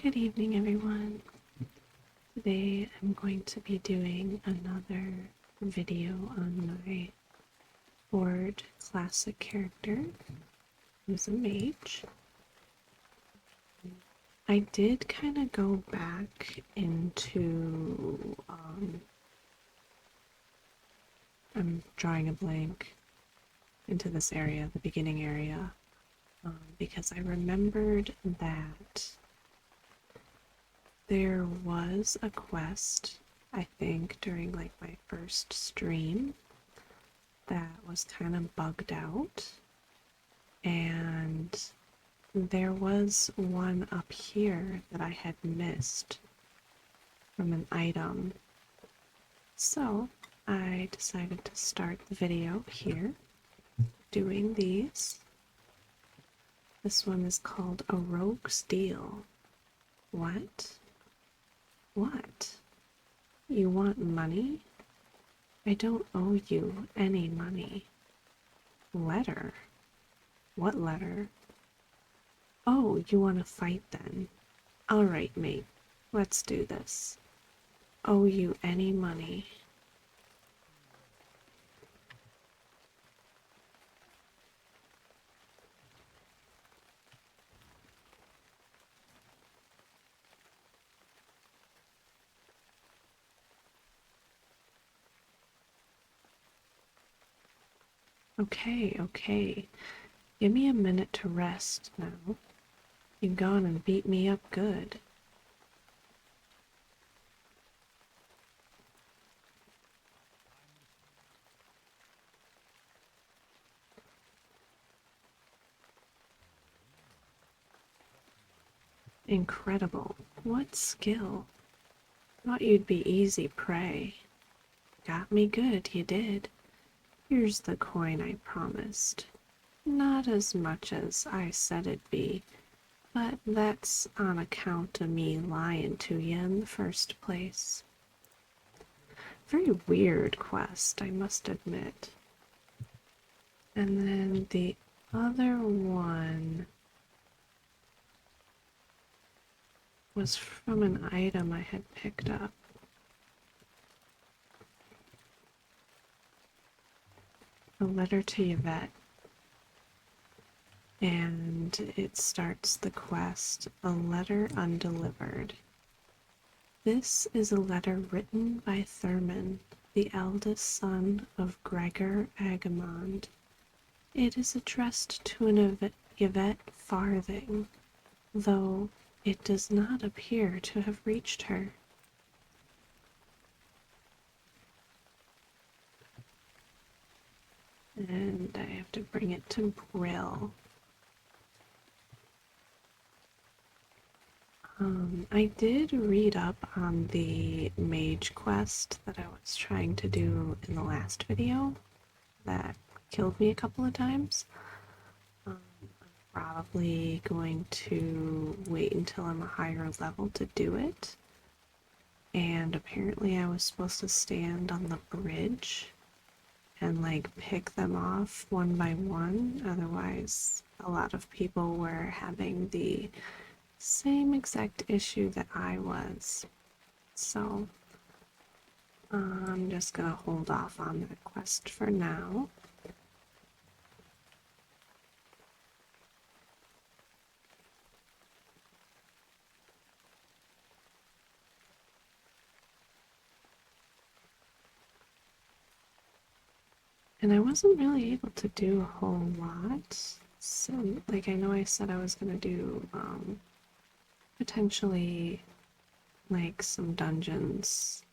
Good evening, everyone. Today I'm going to be doing another video on my horde classic character, who's a mage. I did kind of go back into, I'm drawing a blank, into this area, the beginning area, because I remembered that there was a quest, I think, during like my first stream that was kind of bugged out, and there was one up here that I had missed from an item. So I decided to start the video here doing these. This one is called A Rogue's Deal. What? What? You want money? I don't owe you any money. Letter? What letter? Oh, you want to fight then? Alright, mate. Let's do this. Owe you any money? Okay. Give me a minute to rest now. You've gone and beat me up good. Incredible. What skill. Thought you'd be easy prey. Got me good, you did. Here's the coin I promised. Not as much as I said it'd be, but that's on account of me lying to you in the first place. Very weird quest, I must admit. And then the other one was from an item I had picked up. A letter to Yvette. And it starts the quest, A Letter Undelivered. This is a letter written by Thurman, the eldest son of Gregor Agamond. It is addressed to an Yvette Farthing, though it does not appear to have reached her. And I have to bring it to Brill. I did read up on the mage quest that I was trying to do in the last video that killed me a couple of times. I'm probably going to wait until I'm a higher level to do it. And apparently I was supposed to stand on the bridge and like pick them off one by one. Otherwise, a lot of people were having the same exact issue that I was. So I'm just gonna hold off on that quest for now. And I wasn't really able to do a whole lot. So, like, I know I said I was gonna do potentially like some dungeons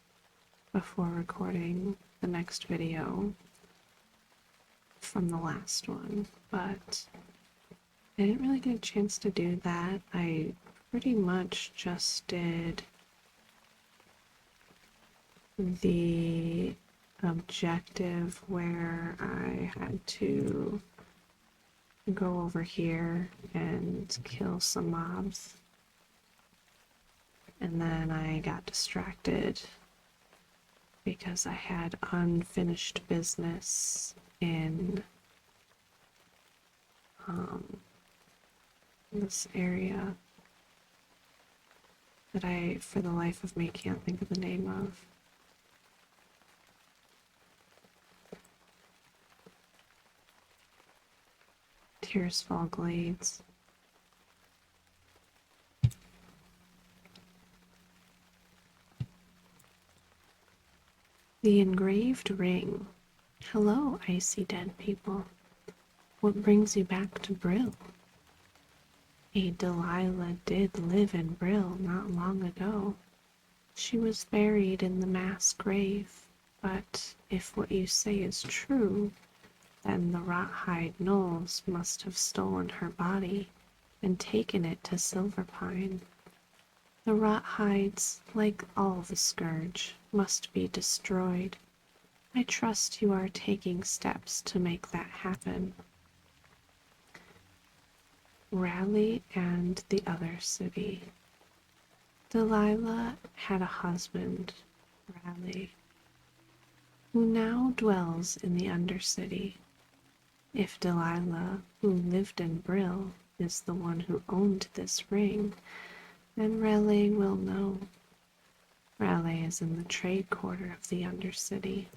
before recording the next video from the last one, but I didn't really get a chance to do that. I pretty much just did the objective where I had to go over here and kill some mobs. And then I got distracted because I had unfinished business in this area. that I, for the life of me, can't think of the name of. Tearsfall Glades. The engraved ring. Hello, icy dead people. What brings you back to Brill? A Delilah did live in Brill not long ago. She was buried in the mass grave, but if what you say is true, then the Rothhide gnolls must have stolen her body and taken it to Silverpine. The Rothides, like all the Scourge, must be destroyed. I trust you are taking steps to make that happen. Raleigh and the other city. Delilah had a husband, Raleigh, who now dwells in the Undercity. If Delilah, who lived in Brill, is the one who owned this ring, then Raleigh will know. Raleigh is in the trade quarter of the Undercity.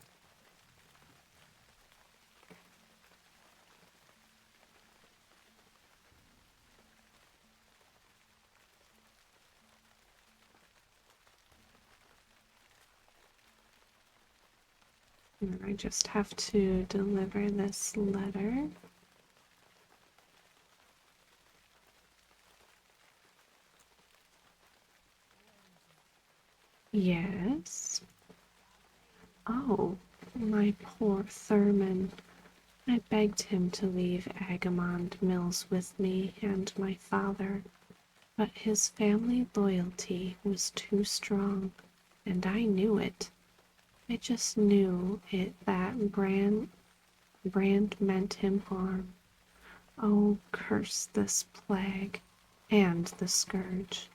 And I just have to deliver this letter. Yes. Oh, my poor Thurman. I begged him to leave Agamond Mills with me and my father, but his family loyalty was too strong, and I knew it. I just knew it that Brand meant him harm. Oh, curse this plague and the scourge.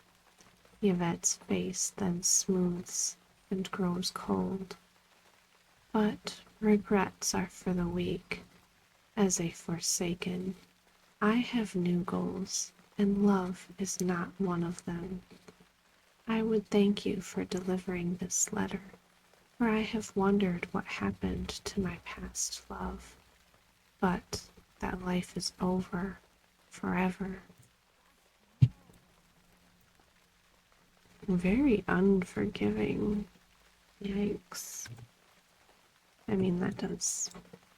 Yvette's face then smooths and grows cold. But regrets are for the weak. As a Forsaken, I have new goals, and love is not one of them. I would thank you for delivering this letter, for I have wondered what happened to my past love. But that life is over, forever. Very unforgiving. Yikes. I mean, that does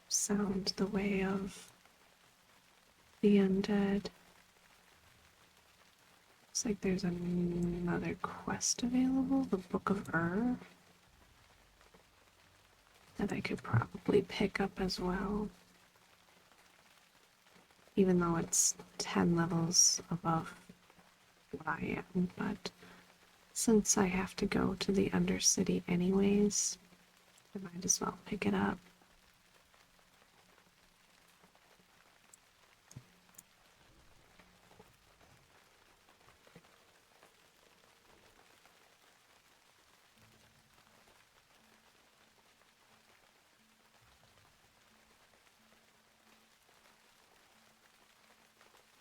sound the way of the undead. Looks like there's another quest available, the Book of that I could probably pick up as well. Even though it's 10 levels above what I am, but since I have to go to the Undercity anyways, I might as well pick it up.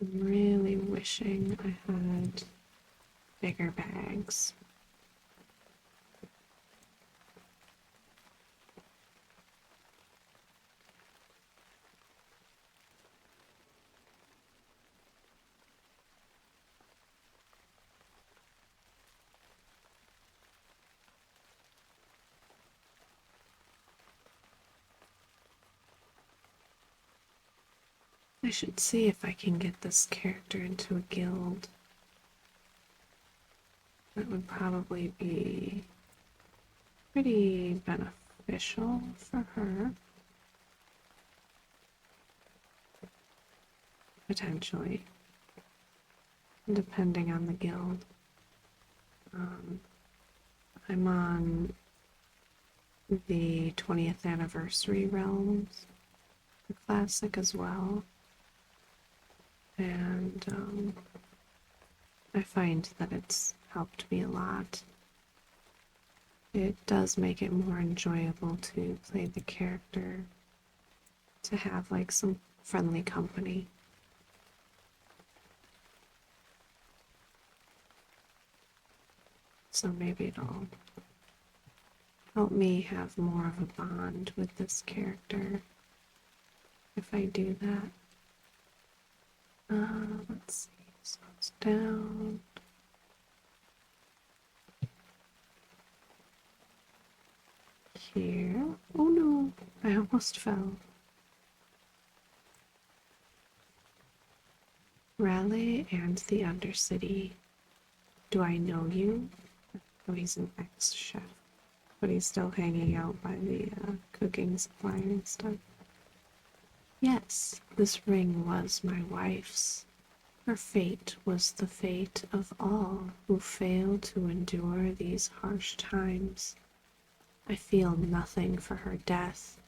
I'm really wishing I had bigger bags. I should see if I can get this character into a guild. That would probably be pretty beneficial for her. Potentially. Depending on the guild. I'm on the 20th anniversary realms, the classic as well. And I find that it's helped me a lot. It does make it more enjoyable to play the character, to have like some friendly company. So maybe it'll help me have more of a bond with this character if I do that. Let's see, so it's down. Here. Oh no, I almost fell. Raleigh and the Undercity. Do I know you? Oh, he's an ex-chef, but he's still hanging out by the cooking supply and stuff. Yes, this ring was my wife's. Her fate was the fate of all who fail to endure these harsh times. I feel nothing for her death,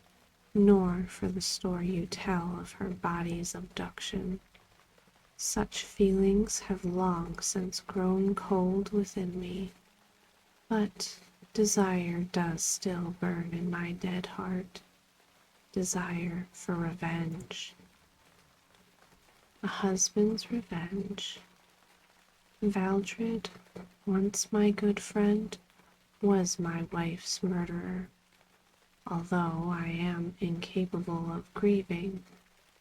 nor for the story you tell of her body's abduction. Such feelings have long since grown cold within me, but desire does still burn in my dead heart. Desire for revenge. A husband's revenge. Valdred, once my good friend, was my wife's murderer. Although I am incapable of grieving,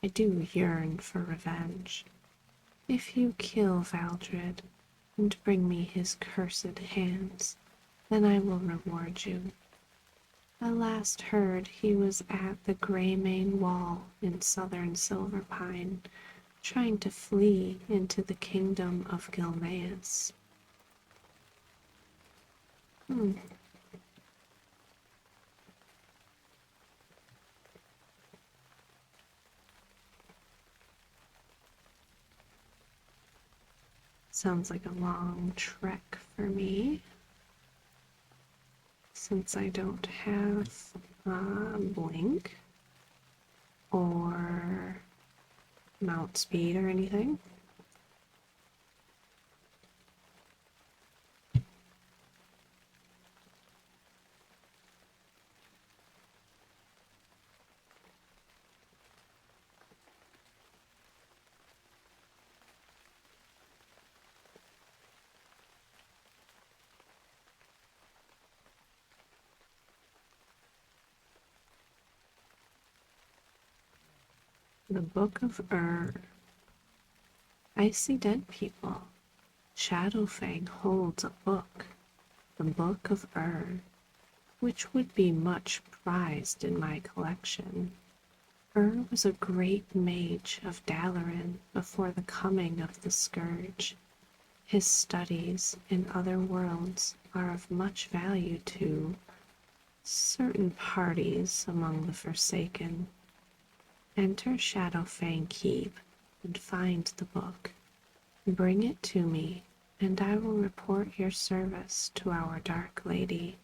I do yearn for revenge. If you kill Valdred and bring me his cursed hands, then I will reward you. I last heard he was at the Greymane Wall in southern Silverpine, trying to flee into the kingdom of Gilneas. Sounds like a long trek for me, since I don't have blink or mount speed or anything. The Book of I see dead people. Shadowfang holds a book, the Book of which would be much prized in my collection. Was a great mage of Dalaran before the coming of the Scourge. His studies in other worlds are of much value to certain parties among the Forsaken. Enter Shadowfang Keep and find the book. Bring it to me, and I will report your service to our Dark Lady.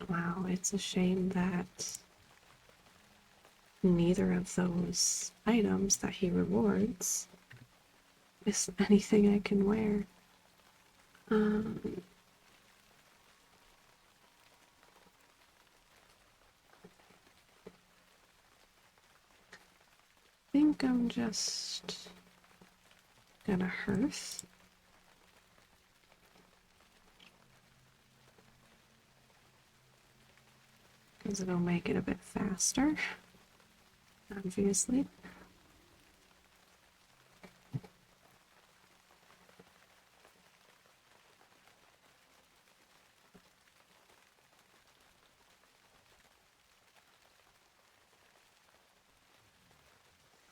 Wow, it's a shame that neither of those items that he rewards is anything I can wear. I think I'm just gonna hearth. Because it'll make it a bit faster, obviously.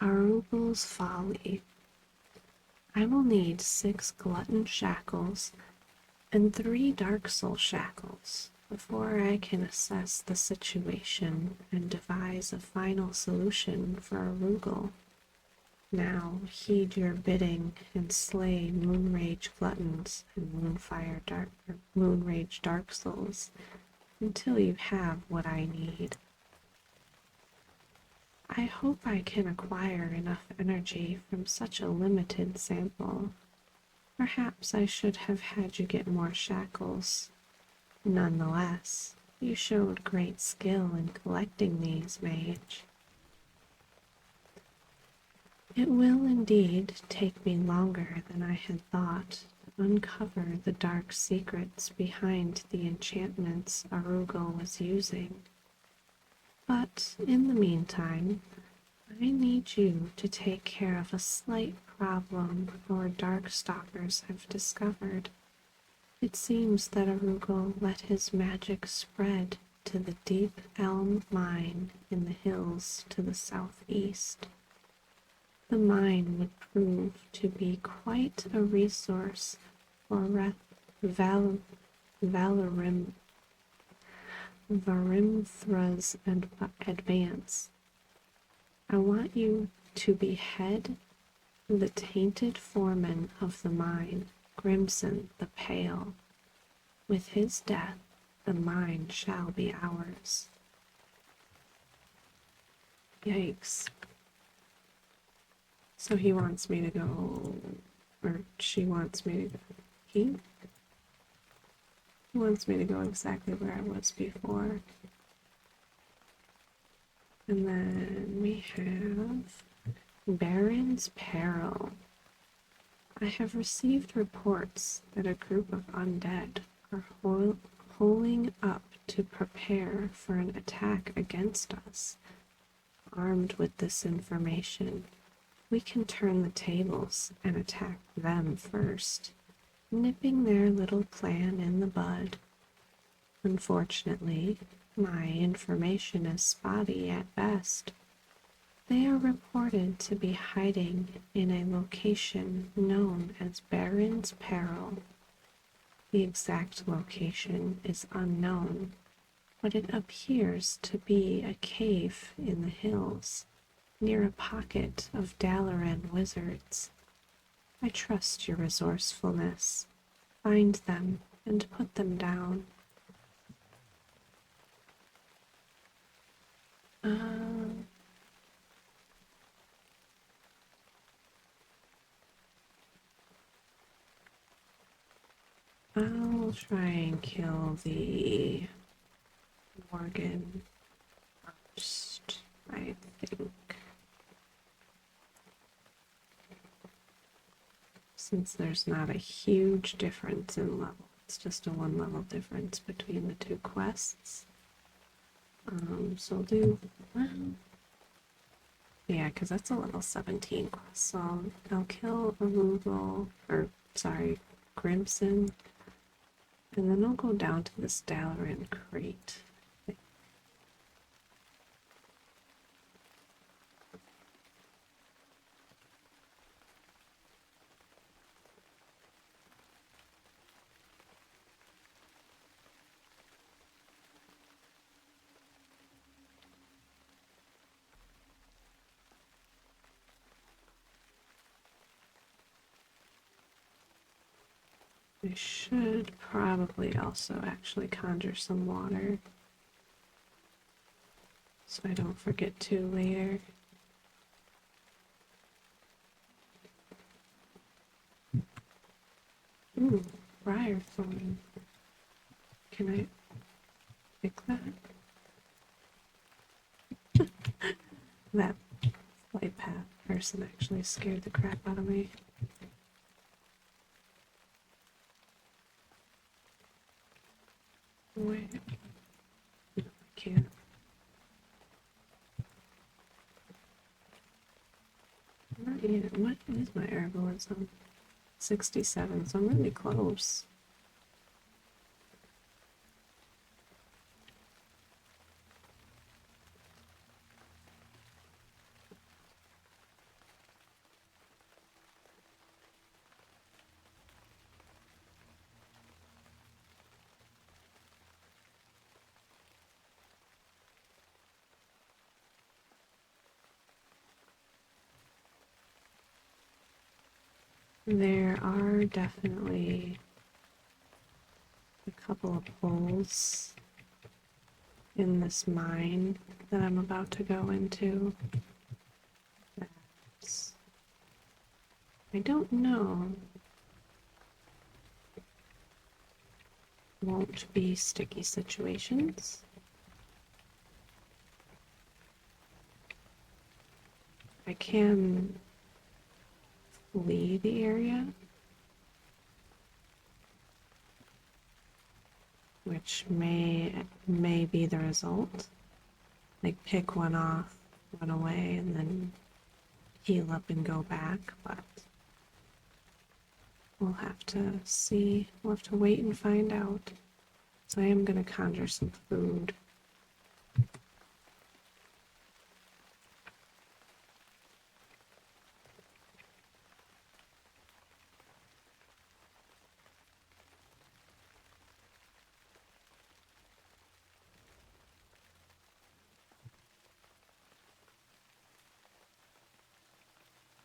Arugal's Folly. I will need 6 glutton shackles and 3 dark soul shackles before I can assess the situation and devise a final solution for Arugal. Now heed your bidding and slay Moonrage gluttons and Moonrage dark souls until you have what I need. I hope I can acquire enough energy from such a limited sample. Perhaps I should have had you get more shackles. Nonetheless, you showed great skill in collecting these, mage. It will indeed take me longer than I had thought to uncover the dark secrets behind the enchantments Arugal was using. But in the meantime, I need you to take care of a slight problem our dark stalkers have discovered. It seems that Arugal let his magic spread to the deep Elem Mine in the hills to the southeast. The mine would prove to be quite a resource for Valarim, Varimthra's advance. I want you to behead the tainted foreman of the mine, Grimson the Pale. With his death, the mine shall be ours. Yikes. So he wants me to go, or she wants me to go. He wants me to go exactly where I was before. And then we have Baron's Peril. I have received reports that a group of undead are holing up to prepare for an attack against us. Armed with this information, we can turn the tables and attack them first, nipping their little plan in the bud. Unfortunately, my information is spotty at best. They are reported to be hiding in a location known as Baron's Peril. The exact location is unknown, but it appears to be a cave in the hills, near a pocket of Dalaran wizards. I trust your resourcefulness. Find them and put them down. I'll try and kill the Morgan first, I think. Since there's not a huge difference in level. It's just a 1 level difference between the two quests. So I'll do, well, yeah, because that's a level 17 quest. So I'll kill Arugal, or sorry, Grimson, and then I'll go down to this Dalaran crate. I should probably also actually conjure some water so I don't forget to later. Ooh, Briarthorn. Can I pick that? That flight path person actually scared the crap out of me. Wait. No, I can't. Not yet. What is my herbalism? 67, so I'm really close. There are definitely a couple of holes in this mine that I'm about to go into. That's, I don't know, won't be sticky situations. I can flee the area, which may be the result. Like pick one off, run away, and then heal up and go back, but we'll have to see. We'll have to wait and find out. So I am gonna conjure some food.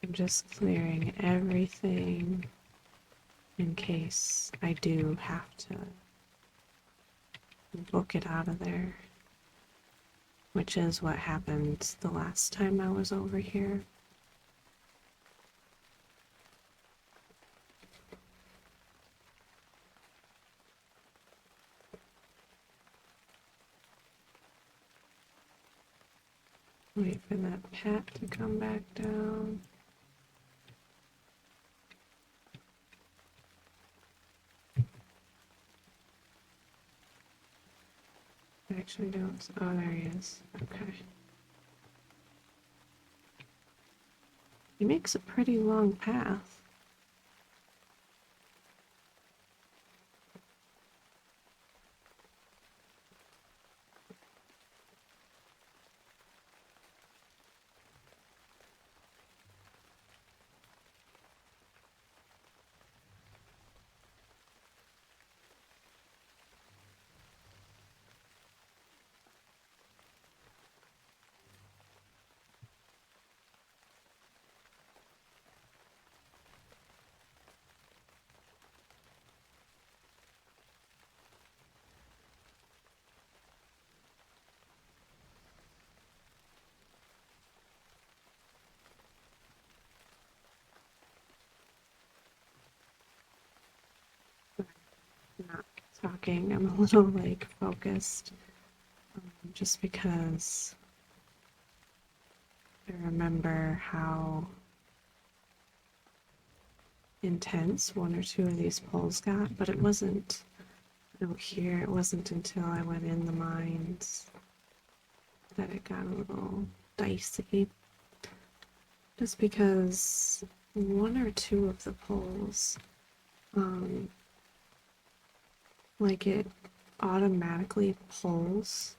I'm just clearing everything in case I do have to book it out of there, which is what happened the last time I was over here. Wait for that pat to come back down. I actually don't. Oh, there he is. Okay. He makes a pretty long path. Not talking. I'm a little like focused, just because I remember how intense one or two of these pulls got, but it wasn't out here. It wasn't until I went in the mines that it got a little dicey. Just because one or two of the pulls, like it automatically pulls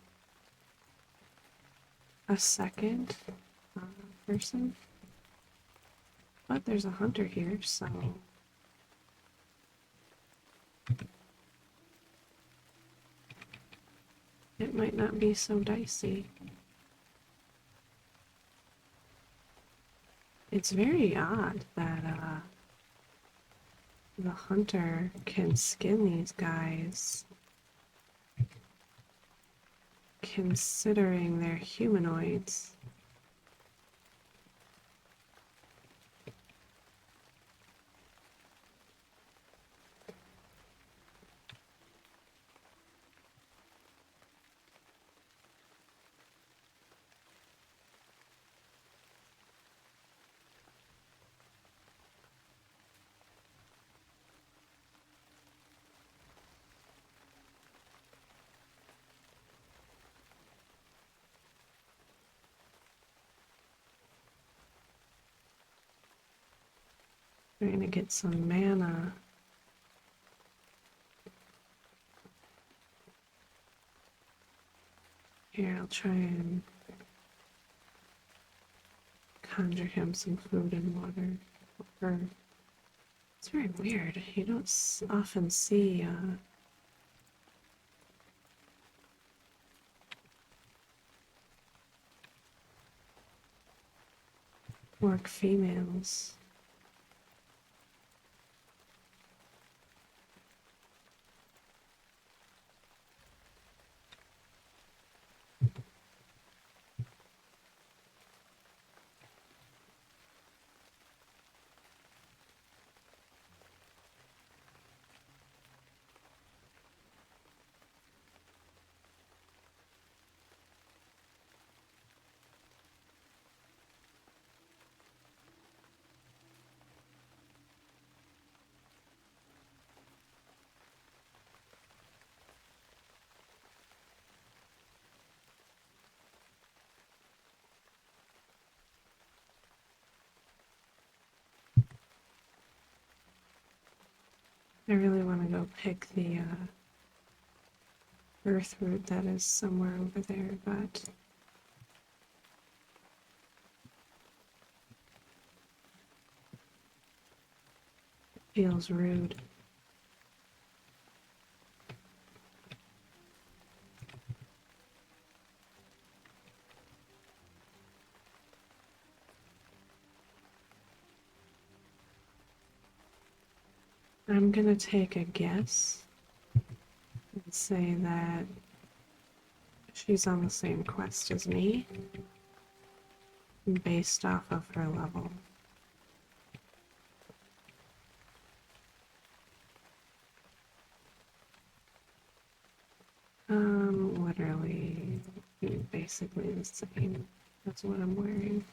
a second person. But there's a hunter here, so it might not be so dicey. It's very odd that the hunter can skin these guys, considering they're humanoids. Trying to get some mana. Here, I'll try and conjure him some food and water. It's very weird. You don't often see orc females. I really want to go pick the earth root that is somewhere over there, but it feels rude. I'm gonna take a guess and say that she's on the same quest as me, based off of her level. Literally, basically the same. That's what I'm wearing.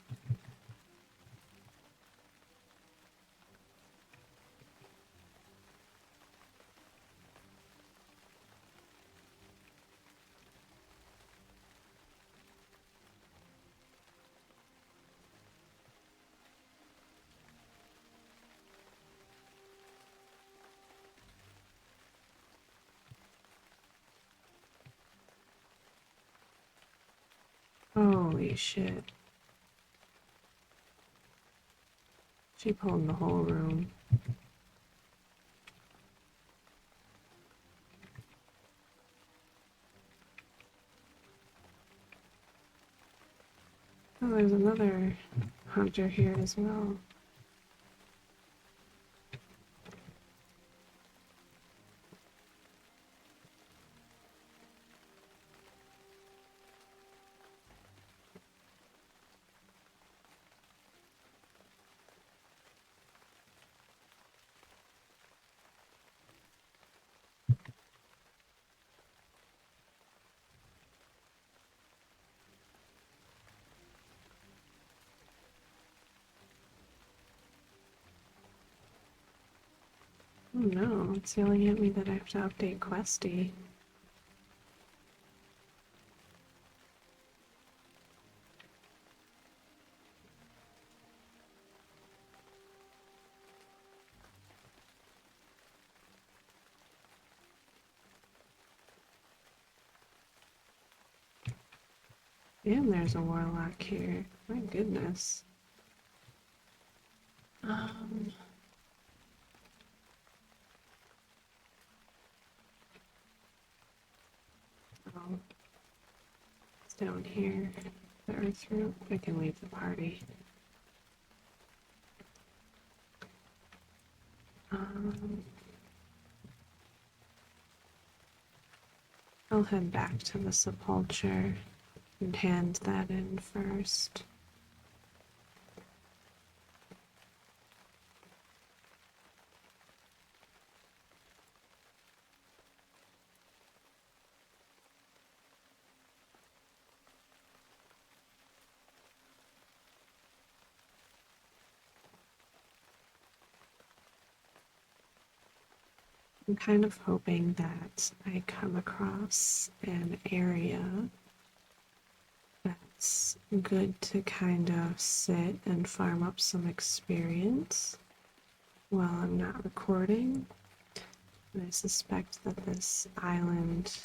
Holy shit. She pulled the whole room. Oh, there's another hunter here as well. Oh no, it's yelling at me that I have to update Questy. And there's a warlock here. My goodness. Um, oh, it's down here. The earth root. I can leave the party. Um, I'll head back to the sepulcher and hand that in first. I'm kind of hoping that I come across an area that's good to kind of sit and farm up some experience while I'm not recording. And I suspect that this island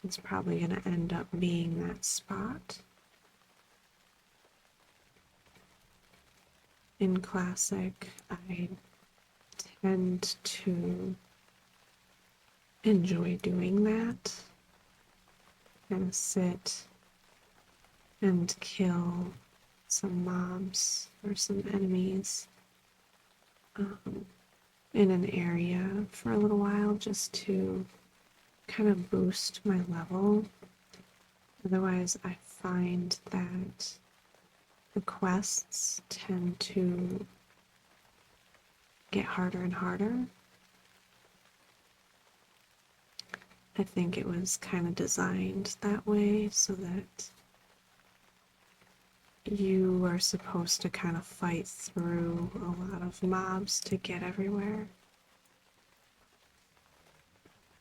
is probably going to end up being that spot. In Classic, I tend to enjoy doing that. Kind of sit and kill some mobs or some enemies in an area for a little while just to kind of boost my level. Otherwise, I find that the quests tend to get harder and harder. I think it was kind of designed that way so that you are supposed to kind of fight through a lot of mobs to get everywhere.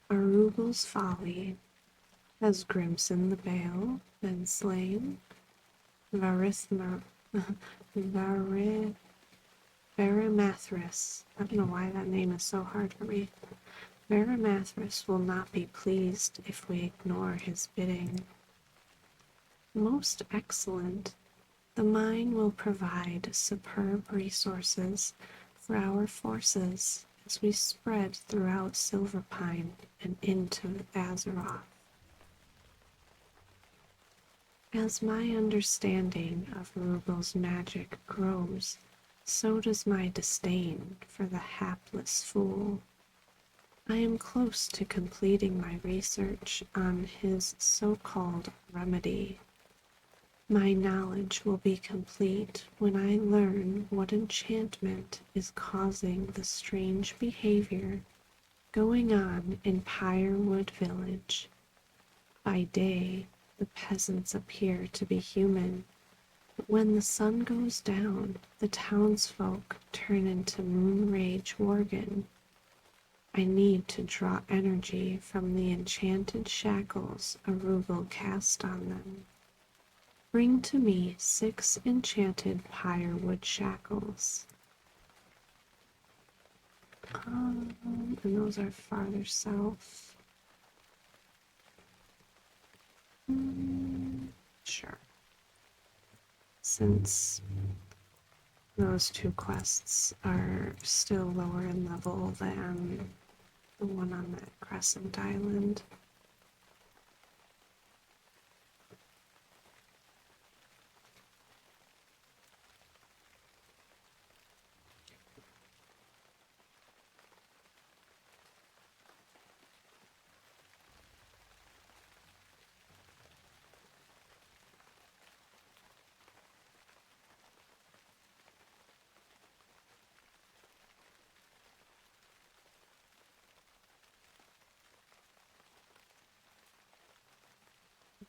Arugal's Folly. Has Grimson the Bale been slain? Varithma, Verimathras, I don't know why that name is so hard for me. Verimathras will not be pleased if we ignore his bidding. Most excellent. The mine will provide superb resources for our forces as we spread throughout Silverpine and into Azeroth. As my understanding of Arugal's magic grows, so does my disdain for the hapless fool. I am close to completing my research on his so-called remedy. My knowledge will be complete when I learn what enchantment is causing the strange behavior going on in Pyrewood village. By day, the peasants appear to be human, but when the sun goes down, the townsfolk turn into Moonrage Worgen. I need to draw energy from the enchanted shackles Arugal cast on them. Bring to me 6 enchanted Pyrewood shackles. And those are farther south. Sure. Since those 2 quests are still lower in level than the one on that Crescent Island.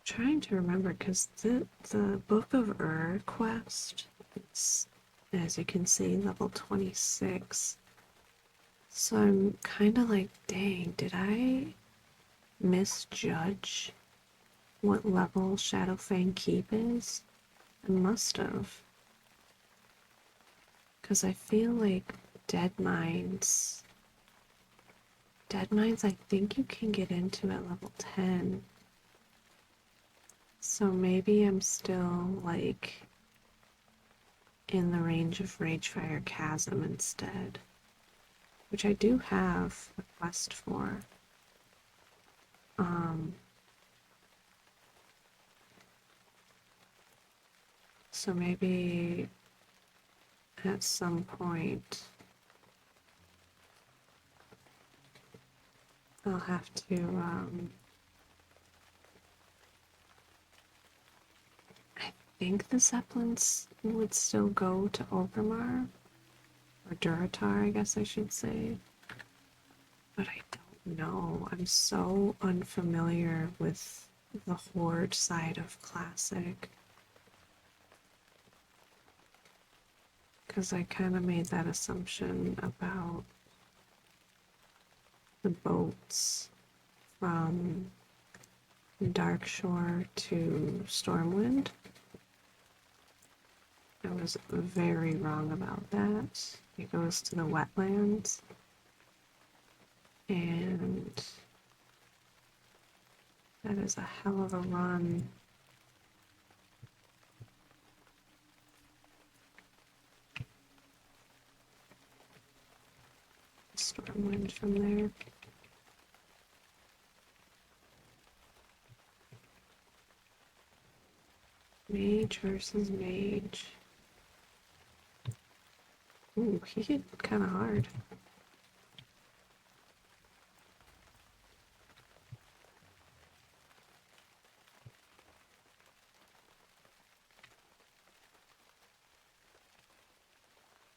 Trying to remember because the Book of quest, it's, as you can see, level 26. So I'm kind of like, dang, did I misjudge what level Shadowfang Keep is? I must have. Because I feel like Dead Mines, I think you can get into at level 10. So maybe I'm still like in the range of Ragefire Chasm instead, which I do have a quest for. So maybe at some point I'll have to I think the Zeppelins would still go to Orgrimmar, or Duratar, I guess I should say, but I don't know. I'm so unfamiliar with the Horde side of Classic, because I kind of made that assumption about the boats from Darkshore to Stormwind. I was very wrong about that. It goes to the wetlands, and that is a hell of a run. Stormwind from there. Mage versus mage. Ooh, he hit kind of hard.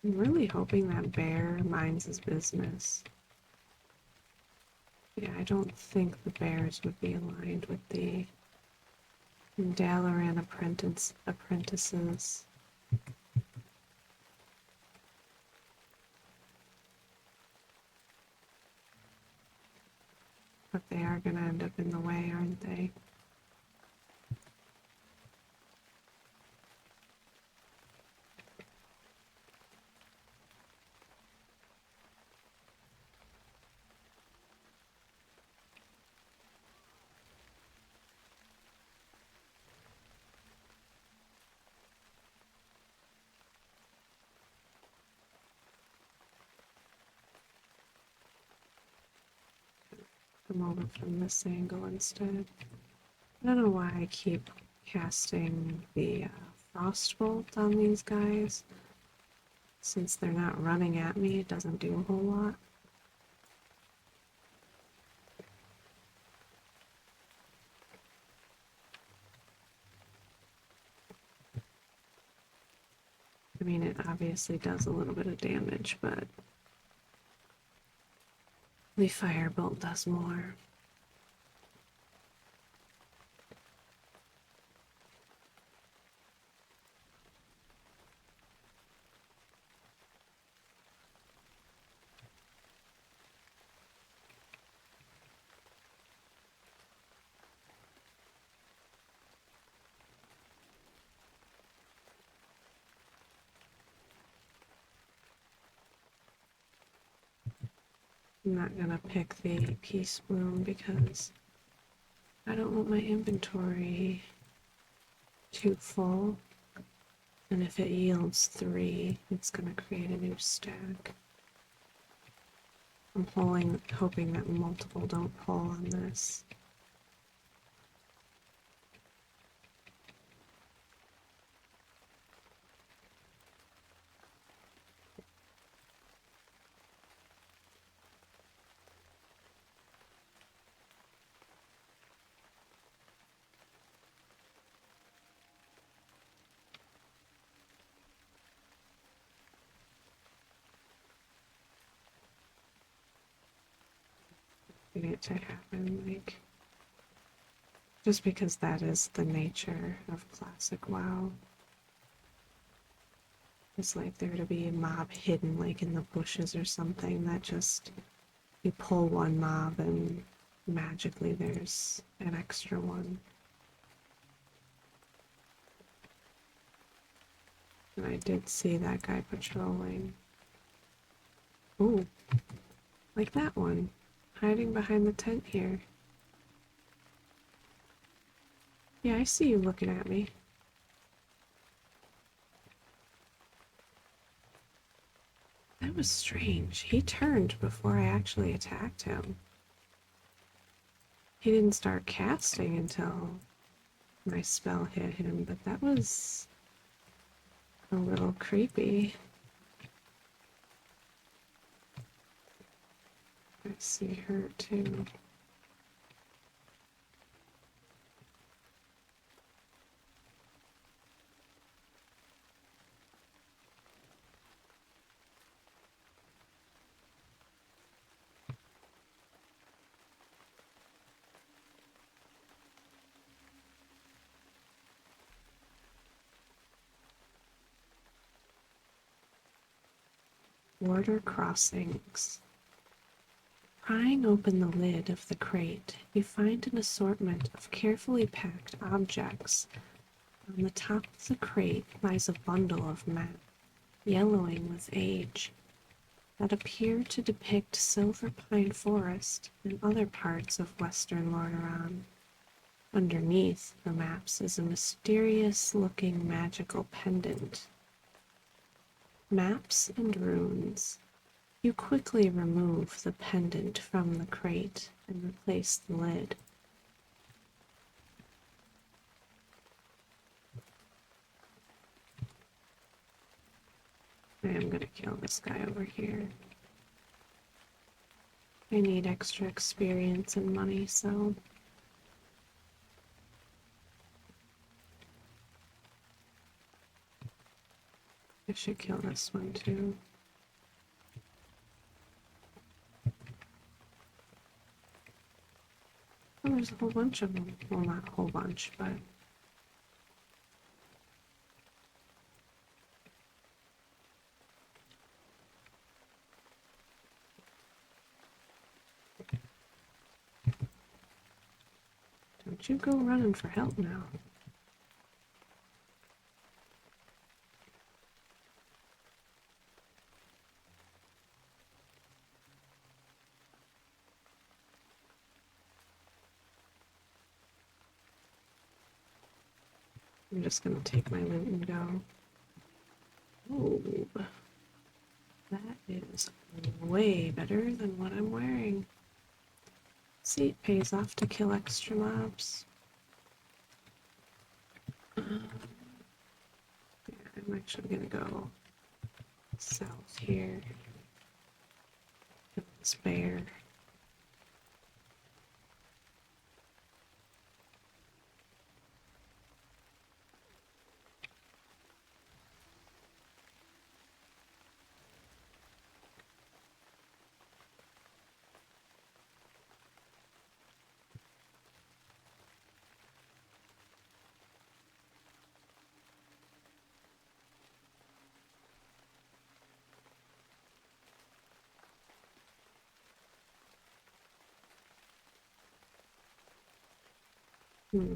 I'm really hoping that bear minds his business. Yeah, I don't think the bears would be aligned with the Dalaran apprentices. But they are going to end up in the way, aren't they? come over from this angle instead. I don't know why I keep casting the frostbolt on these guys. Since they're not running at me, it doesn't do a whole lot. I mean, it obviously does a little bit of damage, but the firebolt does more. I'm not gonna pick the peace bloom because I don't want my inventory too full. And if it yields 3, it's gonna create a new stack. I'm hoping that multiple don't pull on this. Getting it to happen, like, just because that is the nature of classic WoW. It's like there to be a mob hidden like in the bushes or something that just, you pull one mob and magically there's an extra one. And I did see that guy patrolling. Ooh, like that one, hiding behind the tent here. Yeah, I see you looking at me. That was strange. He turned before I actually attacked him. He didn't start casting until my spell hit him, but that was a little creepy. I see her too. Border crossings. Prying open the lid of the crate, you find an assortment of carefully packed objects. On the top of the crate lies a bundle of maps, yellowing with age, that appear to depict Silver Pine Forest and other parts of western Lordaeron. Underneath the maps is a mysterious-looking magical pendant. Maps and runes. You quickly remove the pendant from the crate and replace the lid. I am gonna kill this guy over here. I need extra experience and money, so I should kill this one too. Oh, there's a whole bunch of them. Well, not a whole bunch, but don't you go running for help now. I'm just gonna take my loot and go. Oh, that is way better than what I'm wearing. See, it pays off to kill extra mobs. Yeah, I'm actually gonna go south here. Kill this bear. Hmm.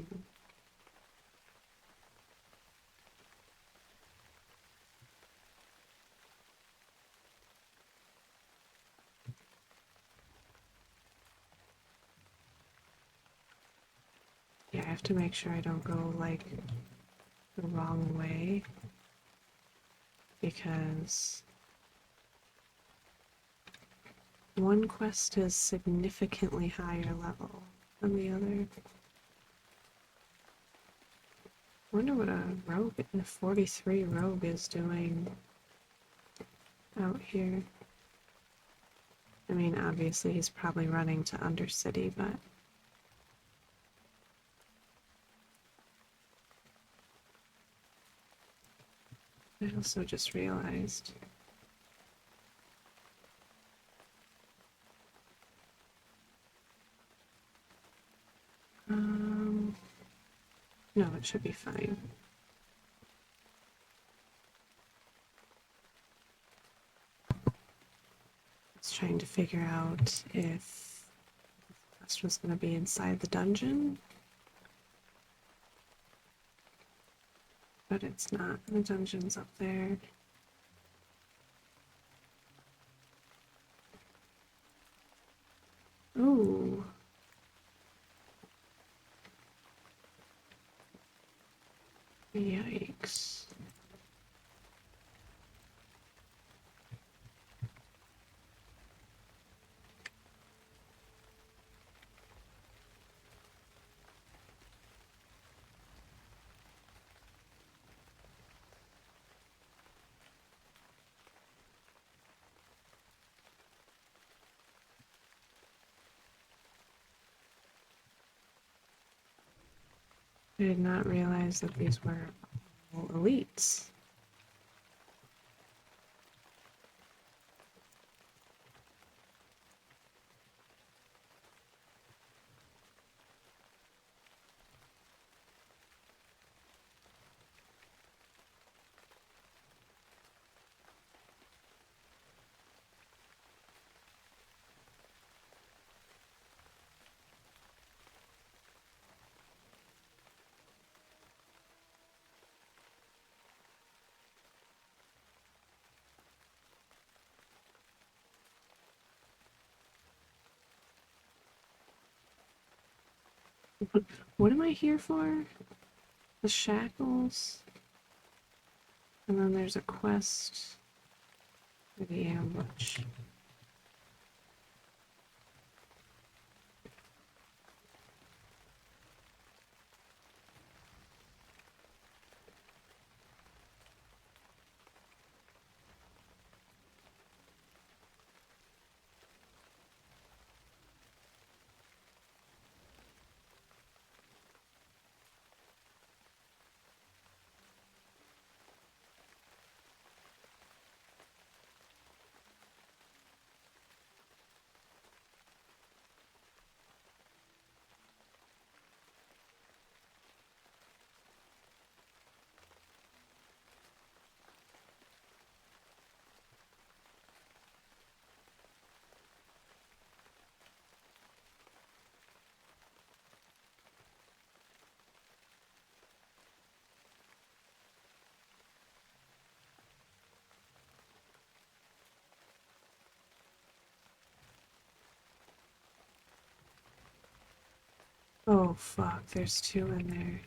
Yeah, I have to make sure I don't go, like, the wrong way. Because one quest is significantly higher level than the other. I wonder what a 43 rogue is doing out here. I mean, obviously he's probably running to Undercity, but I also just realized no, it should be fine. I was trying to figure out if the quest was going to be inside the dungeon, but it's not. The dungeon's up there. Ooh. Yikes. I did not realize that these were all elites. What am I here for? The shackles? And then there's a quest for the ambush. Oh fuck, there's two in there.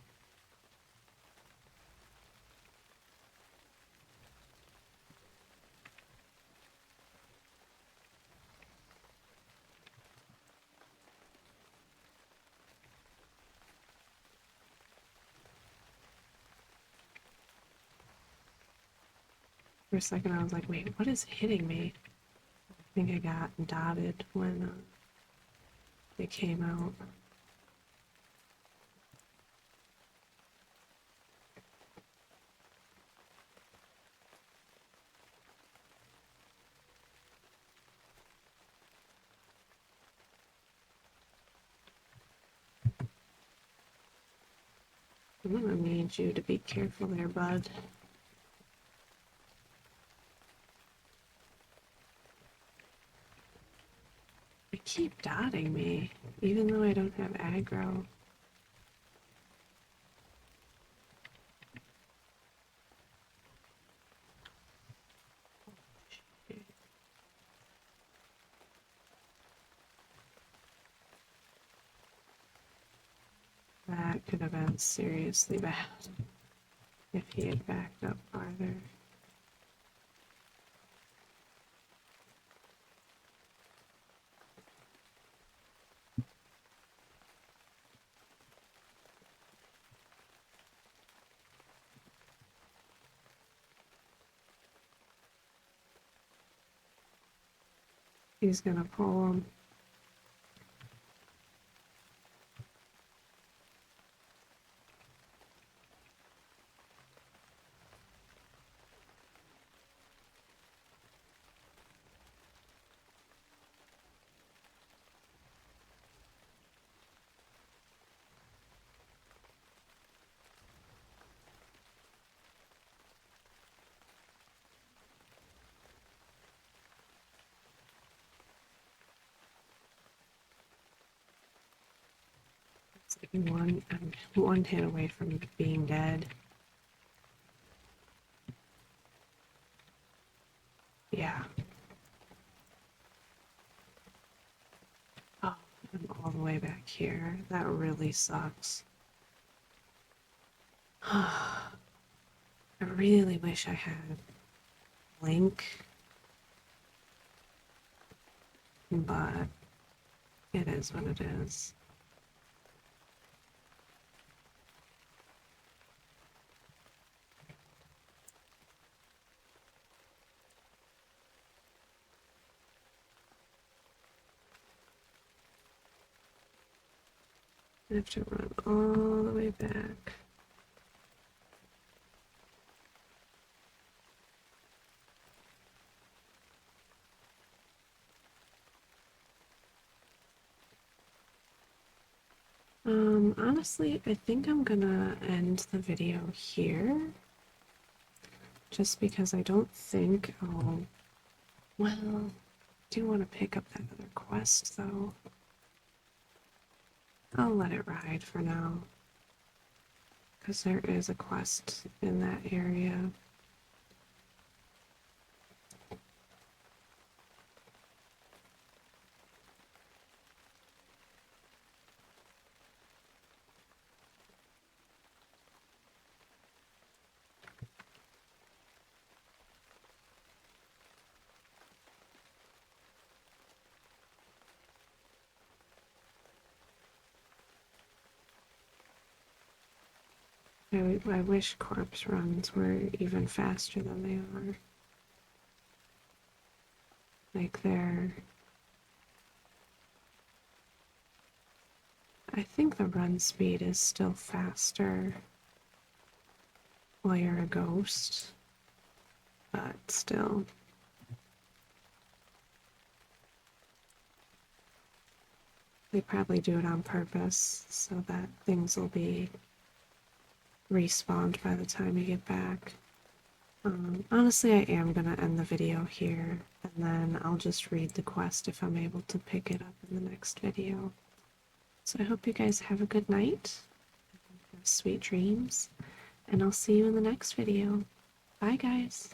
For a second I was like, wait, what is hitting me? I think I got dotted when it came out. I'm gonna need you to be careful there, bud. They keep dotting me, even though I don't have aggro. That could have been seriously bad if he had backed up farther. He's gonna pull him. It's like one hit away from being dead. Yeah. Oh, I'm all the way back here. That really sucks. I really wish I had Link, but it is what it is. I have to run all the way back. Honestly, I think I'm gonna end the video here. Just because I don't think I'll... Well, I do want to pick up that other quest, though. I'll let it ride for now. Because there is a quest in that area. I wish corpse runs were even faster than they are. Like I think the run speed is still faster while you're a ghost, but still. They probably do it on purpose so that things will be respawned by the time you get back. Honestly, I am gonna end the video here, and then I'll just read the quest if I'm able to pick it up in the next video. So I hope you guys have a good night, have sweet dreams, and I'll see you in the next video. Bye, guys!